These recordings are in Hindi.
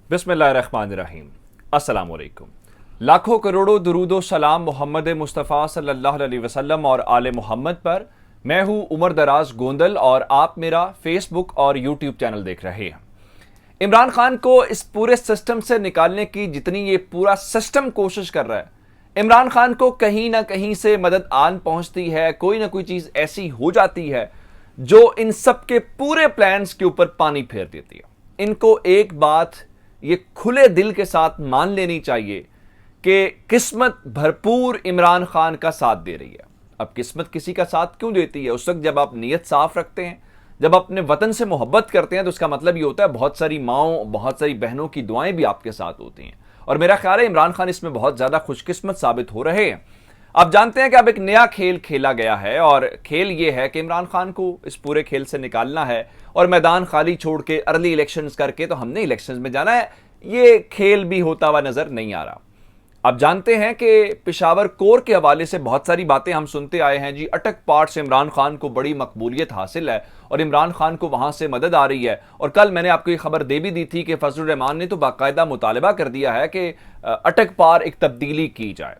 बिस्मिल्लाहिर्रहमानिर्रहीम। अस्सलाम वालेकुम। लाखों करोड़ों दुरूदो सलाम मोहम्मद मुस्तफ़ा सल्लल्लाहु अलैहि वसल्लम और आले मोहम्मद पर। मैं हूं उमर दराज गोंदल और आप मेरा फेसबुक और यूट्यूब चैनल देख रहे हैं। इमरान खान को इस पूरे सिस्टम से निकालने की जितनी ये पूरा सिस्टम कोशिश कर रहा है, इमरान खान को कहीं ना कहीं से मदद आन पहुंचती है। कोई ना कोई चीज ऐसी हो जाती है जो इन सब के पूरे प्लान्स के ऊपर पानी फेर देती है। इनको एक बात ये खुले दिल के साथ मान लेनी चाहिए कि किस्मत भरपूर इमरान खान का साथ दे रही है। अब किस्मत किसी का साथ क्यों देती है? उस वक्त जब आप नीयत साफ रखते हैं, जब अपने वतन से मोहब्बत करते हैं, तो उसका मतलब ये होता है बहुत सारी माओं, बहुत सारी बहनों की दुआएं भी आपके साथ होती हैं। और मेरा ख्याल है इमरान खान इसमें बहुत ज्यादा खुशकिस्मत साबित हो रहे हैं। आप जानते हैं कि अब एक नया खेल खेला गया है और खेल यह है कि इमरान खान को इस पूरे खेल से निकालना है और मैदान खाली छोड़ के अर्ली इलेक्शंस करके तो हमने इलेक्शंस में जाना है। ये खेल भी होता हुआ नजर नहीं आ रहा। आप जानते हैं कि पेशावर कोर के हवाले से बहुत सारी बातें हम सुनते आए हैं जी। अटक पार्ट से इमरान खान को बड़ी मकबूलियत हासिल है और इमरान खान को वहां से मदद आ रही है। और कल मैंने आपको ये खबर दे भी दी थी कि फजलुर रहमान ने तो बाकायदा मुतालबा कर दिया है कि अटक पार एक तब्दीली की जाए।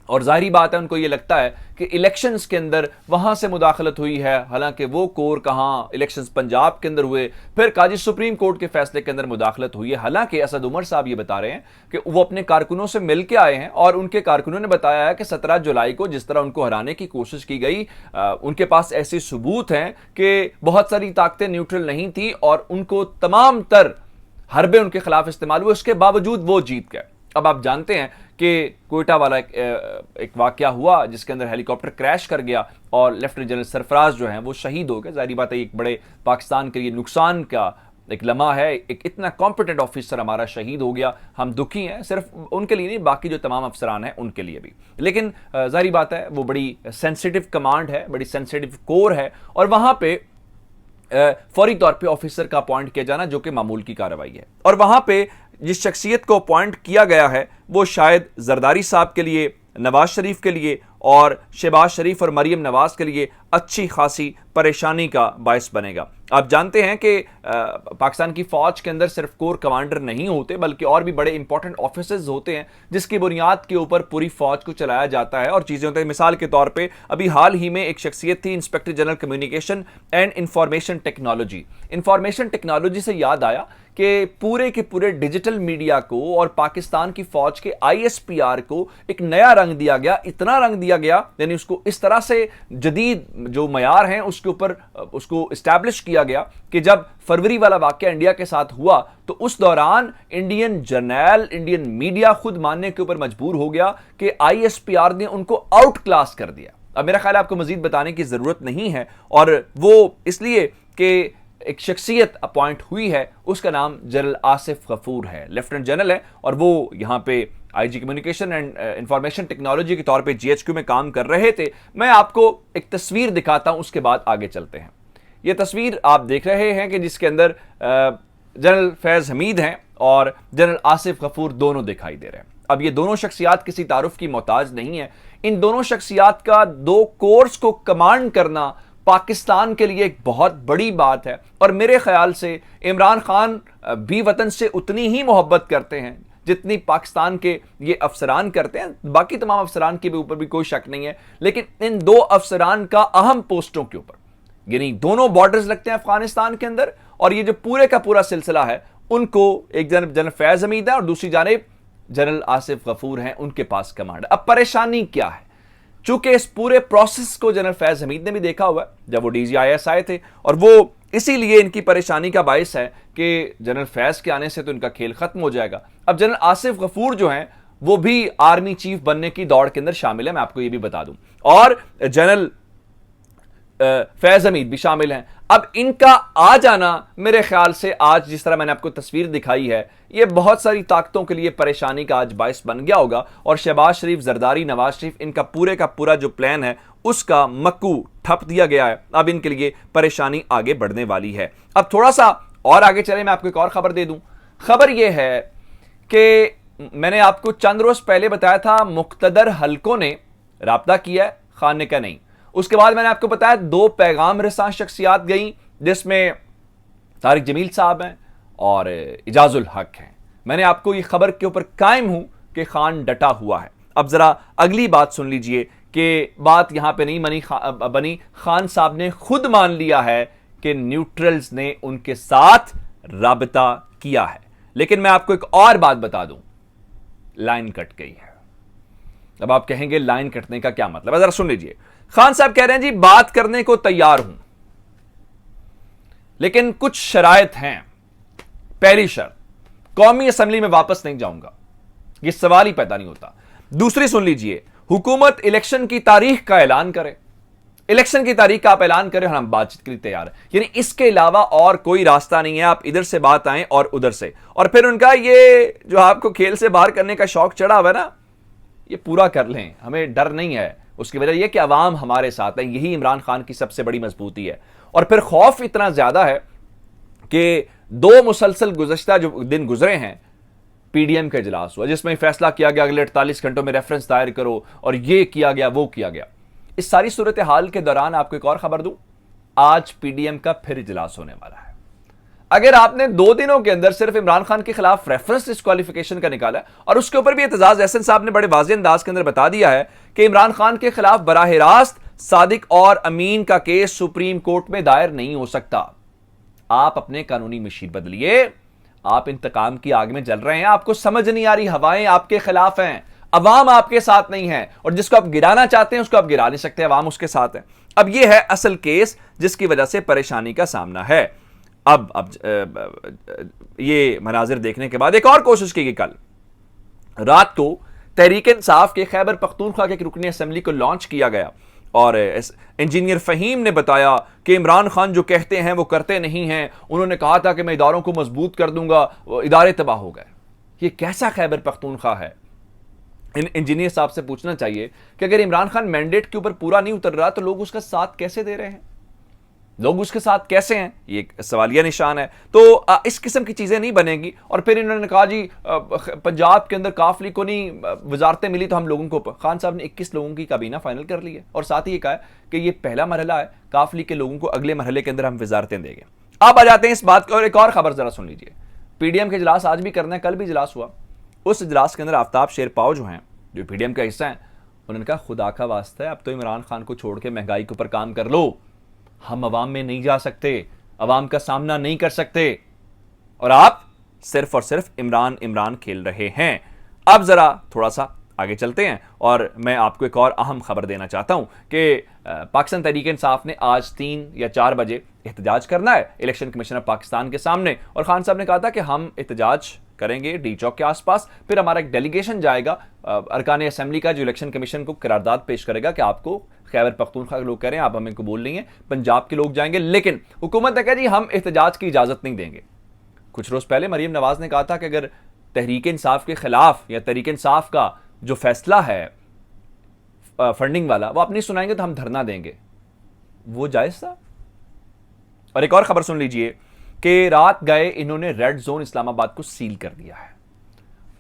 और जाहिर बात है उनको ये लगता है कि इलेक्शंस के अंदर वहां से मुदाखलत हुई है। हालांकि वो कोर कहां, इलेक्शंस पंजाब के अंदर हुए, फिर काजी सुप्रीम कोर्ट के फैसले के अंदर मुदाखलत हुई है। हालांकि असद उमर साहब ये बता रहे हैं कि वो अपने कारकुनों से मिल के आए हैं और उनके कारकुनों ने बताया है कि 17 जुलाई को जिस तरह उनको हराने की कोशिश की गई, उनके पास ऐसे सबूत हैं कि बहुत सारी ताकतें न्यूट्रल नहीं थी और उनको तमाम तर हरबे उनके खिलाफ इस्तेमाल हुए, उसके बावजूद वो जीत गए। अब आप जानते हैं कि कोयटा वाला एक वाकया हुआ जिसके अंदर हेलीकॉप्टर क्रैश कर गया और लेफ्टिनेंट जनरल सरफराज जो हैं वो शहीद हो गए। जाहिर बात है एक बड़े पाकिस्तान के लिए नुकसान का एक लम्हा है। एक इतना कॉम्पिटेंट ऑफिसर हमारा शहीद हो गया। हम दुखी हैं, सिर्फ उनके लिए नहीं, बाकी जो तमाम अफसरान हैं उनके लिए भी। लेकिन जाहिर बात है वो बड़ी सेंसिटिव कमांड है, बड़ी सेंसिटिव कोर है और वहां पे फौरी तौर पे ऑफिसर का अपॉइंट किया जाना जो कि मामूल की कार्रवाई है। और वहां पे जिस शख्सियत को अपॉइंट किया गया है वो शायद जरदारी साहब के लिए, नवाज शरीफ के लिए और शहबाज शरीफ और मरियम नवाज के लिए अच्छी खासी परेशानी का बायस बनेगा। आप जानते हैं कि पाकिस्तान की फौज के अंदर सिर्फ कोर कमांडर नहीं होते बल्कि और भी बड़े इंपॉर्टेंट ऑफिसर्स होते हैं जिसकी बुनियाद के ऊपर पूरी फौज को चलाया जाता है और चीजें होती हैं। मिसाल के तौर पे अभी हाल ही में एक शख्सियत थी, inspector general communication and information technology. Information technology से याद आया कि पूरे के पूरे डिजिटल मीडिया को और पाकिस्तान की फौज के ISPR को एक नया रंग दिया गया, इतना रंग दिया गया, यानी उसको इस तरह से जदीद जो मयार हैं उसके ऊपर उसको इस्टेब्लिश किया गया कि जब फरवरी वाला वाकया इंडिया के साथ हुआ तो उस दौरान इंडियन जर्नल, इंडियन मीडिया खुद मानने के ऊपर मजबूर हो गया कि ISPR ने उनको आउट क्लास कर दिया। अब मेरा ख्याल है आपको मजीद बताने की जरूरत नहीं है और वो इसलिए कि एक शख्सियत अपॉइंट हुई है, उसका नाम जनरल आसिफ गफूर है, लेफ्टिनेंट जनरल है और वो यहां पे IG communication and information technology के तौर पे GHQ में काम कर रहे थे। मैं आपको एक तस्वीर दिखाता हूं, उसके बाद आगे चलते हैं। यह तस्वीर आप देख रहे हैं कि जिसके अंदर जनरल फैज हमीद हैं और जनरल आसिफ गफूर दोनों दिखाई दे रहे हैं। अब ये दोनों शख्सियात किसी तारुफ की मोहताज नहीं है। इन दोनों शख्सियात का दो कोर्स को कमांड करना पाकिस्तान के लिए एक बहुत बड़ी बात है और मेरे ख्याल से इमरान खान भी वतन से उतनी ही मोहब्बत करते हैं जितनी पाकिस्तान के ये अफसरान करते हैं। बाकी तमाम अफसरान के भी ऊपर भी कोई शक नहीं है, लेकिन इन दो अफसरान का अहम पोस्टों के ऊपर, यानी दोनों बॉर्डर्स लगते हैं अफगानिस्तान के अंदर और ये जो पूरे का पूरा सिलसिला है उनको एक जानब जनरल फैज हमीद है और दूसरी जानब जनरल आसिफ गफूर हैं, उनके पास कमांड। अब परेशानी क्या है? चूंकि इस पूरे प्रोसेस को जनरल फैज हमीद ने भी देखा हुआ है जब वो DGIS आए थे और वो इसीलिए इनकी परेशानी का बायस है कि जनरल फैज के आने से तो इनका खेल खत्म हो जाएगा। अब जनरल आसिफ गफूर जो हैं वो भी आर्मी चीफ बनने की दौड़ के अंदर शामिल है, मैं आपको ये भी बता दूं, और जनरल फैज हमीद भी शामिल हैं। अब इनका आ जाना मेरे ख्याल से आज जिस तरह मैंने आपको तस्वीर दिखाई है ये बहुत सारी ताकतों के लिए परेशानी का आज बायस बन गया होगा और शहबाज शरीफ, जरदारी, नवाज शरीफ, इनका पूरे का पूरा जो प्लान है उसका मक्कू ठप दिया गया है। अब इनके लिए परेशानी आगे बढ़ने वाली है। अब थोड़ा सा और आगे चले, मैं आपको एक और खबर दे दूं। खबर यह है कि मैंने आपको चंद रोज पहले बताया था मुख्तदर हलकों ने राब्ता किया है, खाने का नहीं। उसके बाद मैंने आपको बताया 2 पैगाम रसां शख्सियात गई जिसमें तारिक जमील साहब हैं और इजाजुल हक हैं। मैंने आपको ये खबर के ऊपर कायम हूं कि खान डटा हुआ है। अब जरा अगली बात सुन लीजिए कि बात यहां पे नहीं बनी, खान साहब ने खुद मान लिया है कि न्यूट्रल्स ने उनके साथ राबता किया है। लेकिन मैं आपको एक और बात बता दूं, लाइन कट गई है। अब आप कहेंगे लाइन कटने का क्या मतलब है, जरा सुन लीजिए। खान साहब कह रहे हैं जी बात करने को तैयार हूं, लेकिन कुछ शराइत हैं। पहली शर्त, कौमी असेंबली में वापस नहीं जाऊंगा, यह सवाल ही पैदा नहीं होता। दूसरी सुन लीजिए, हुकूमत इलेक्शन की तारीख का ऐलान करे, इलेक्शन की तारीख का आप ऐलान करें और हम बातचीत के लिए तैयार हैं। यानी इसके अलावा और कोई रास्ता नहीं है, आप इधर से बात आए और उधर से। और फिर उनका ये जो आपको खेल से बाहर करने का शौक चढ़ा हुआ है ना, ये पूरा कर लें, हमें डर नहीं है। उसकी वजह यह कि अवाम हमारे साथ है, यही इमरान खान की सबसे बड़ी मजबूती है। और फिर खौफ इतना ज्यादा है कि 2 मुसलसल गुज़श्ता जो दिन गुजरे हैं, पीडीएम का इजलास हुआ जिसमें फैसला किया गया अगले 48 घंटों में रेफरेंस दायर करो, और ये किया गया वो किया गया। इस सारी सूरत हाल के दौरान आपको एक और खबर दूं, आज पीडीएम का फिर इजलास होने वाला है। अगर आपने 2 दिनों के अंदर सिर्फ इमरान खान के खिलाफ रेफरेंस डिस्क्वालिफिकेशन का निकाला, और उसके ऊपर भी एतजाज एहसन साहब ने बड़े वाज़ेह अंदाज के अंदर बता दिया है कि इमरान खान के खिलाफ बराह रास्त सादिक और अमीन का केस सुप्रीम कोर्ट में दायर नहीं हो सकता। आप अपने कानूनी मशीर बदलिए, आप इंतकाम की आग में जल रहे हैं, आपको समझ नहीं आ रही, हवाएं आपके खिलाफ हैं, अवाम आपके साथ नहीं है, और जिसको आप गिराना चाहते हैं उसको आप गिरा नहीं सकते, अवाम उसके साथ है। अब यह है असल केस जिसकी वजह से परेशानी का सामना है। अब ये मनाजिर देखने के बाद एक और कोशिश की गई। कल रात को तहरीक इंसाफ के खैबर पख्तूनख्वा के रुकनी असेंबली को लॉन्च किया गया, और इंजीनियर फहीम ने बताया कि इमरान खान जो कहते हैं वो करते नहीं हैं। उन्होंने कहा था कि मैं इदारों को मजबूत कर दूंगा, इदारे तबाह हो गए। ये कैसा खैबर पख्तूनख्वा है? इन इंजीनियर साहब से पूछना चाहिए कि अगर इमरान खान मैंडेट के ऊपर पूरा नहीं उतर रहा तो लोग उसका साथ कैसे दे रहे हैं, लोग उसके साथ कैसे हैं, ये एक सवालिया निशान है। तो इस किस्म की चीजें नहीं बनेगी। और फिर इन्होंने कहा जी पंजाब के अंदर काफली को नहीं वजारतें मिली तो हम लोगों को, खान साहब ने 21 लोगों की काबीना फाइनल कर ली है, और साथ ही ये कहा है कि ये पहला मरहला है, काफली के लोगों को अगले मरहले के अंदर हम वजारतें देंगे। अब आ जाते हैं इस बात को, और एक और खबर जरा सुन लीजिए। पीडीएम के इजलास आज भी करना है, कल भी इजलास हुआ। उस इजलास के अंदर आफ्ताब शेरपाव जो हैं, जो पीडीएम का हिस्सा है, उन्होंने कहा खुदा का वास्ता है अब तो इमरान खान को छोड़ के महंगाई के ऊपर काम कर लो, हम अवाम में नहीं जा सकते, अवाम का सामना नहीं कर सकते, और आप सिर्फ और सिर्फ इमरान इमरान खेल रहे हैं। अब जरा थोड़ा सा आगे चलते हैं, और मैं आपको एक और अहम खबर देना चाहता हूं कि पाकिस्तान तहरीक इंसाफ ने आज 3 या 4 बजे एहतजाज करना है इलेक्शन कमीशन ऑफ पाकिस्तान के सामने, और खान साहब ने कहा था कि हम एहतजाज करेंगे डी चौक के आसपास, फिर हमारा एक डेलीगेशन जाएगा अरकान असेंबली का, जो इलेक्शन कमीशन को करारदाद पेश करेगा कि आपको खैबर पख्तूनख्वा के लोग कह रहे हैं, आप हमें कबूल नहीं है, पंजाब के लोग जाएंगे, लेकिन हुकूमत ने कहा जी हम एहतजाज की इजाजत नहीं देंगे। कुछ रोज पहले मरीम नवाज ने कहा था कि अगर तहरीक इंसाफ के खिलाफ या तहरीक इंसाफ का जो फैसला है फंडिंग वाला वो आप नहीं सुनाएंगे तो हम धरना देंगे, वो जायज था। और एक और खबर सुन लीजिए कि रात गए इन्होंने रेड जोन इस्लामाबाद को सील कर दिया है।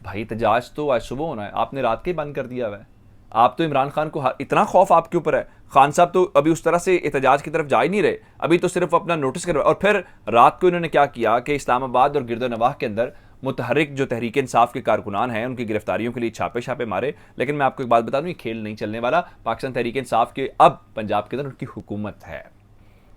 भाई एहतजाज तो आज सुबह होना है, आपने रात के बंद कर दिया हुआ है। आप तो इमरान खान को इतना खौफ आपके ऊपर है, खान साहब तो अभी उस तरह से एहतजाज की तरफ जा ही नहीं रहे, अभी तो सिर्फ अपना नोटिस कर। और फिर रात को इन्होंने क्या किया कि इस्लामाबाद और गिरदोनवाह के अंदर मुतहरिक जो तहरीक इंसाफ के कारकुनान हैं उनकी गिरफ्तारियों के लिए छापे मारे। लेकिन मैं आपको एक बात बता दूं, ये खेल नहीं चलने वाला। पाकिस्तान तहरीक इंसाफ के अब पंजाब के अंदर उनकी हुकूमत है।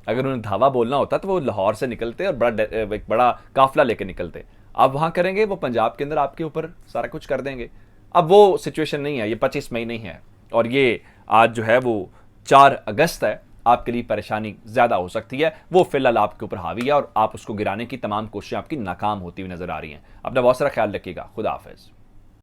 अगर उन्हें धावा बोलना होता तो वो लाहौर से निकलते और एक बड़ा काफिला लेकर निकलते। अब वहां करेंगे वो पंजाब के अंदर आपके ऊपर सारा कुछ कर देंगे। अब वो सिचुएशन नहीं है, ये 25 मई नहीं है, और ये आज जो है वो 4 अगस्त है। आपके लिए परेशानी ज्यादा हो सकती है, वो फिलहाल आपके ऊपर हावी है और आप उसको गिराने की तमाम कोशिशें आपकी नाकाम होती हुई नजर आ रही हैं। अपना बहुत सारा ख्याल रखिएगा। खुदा हाफिज।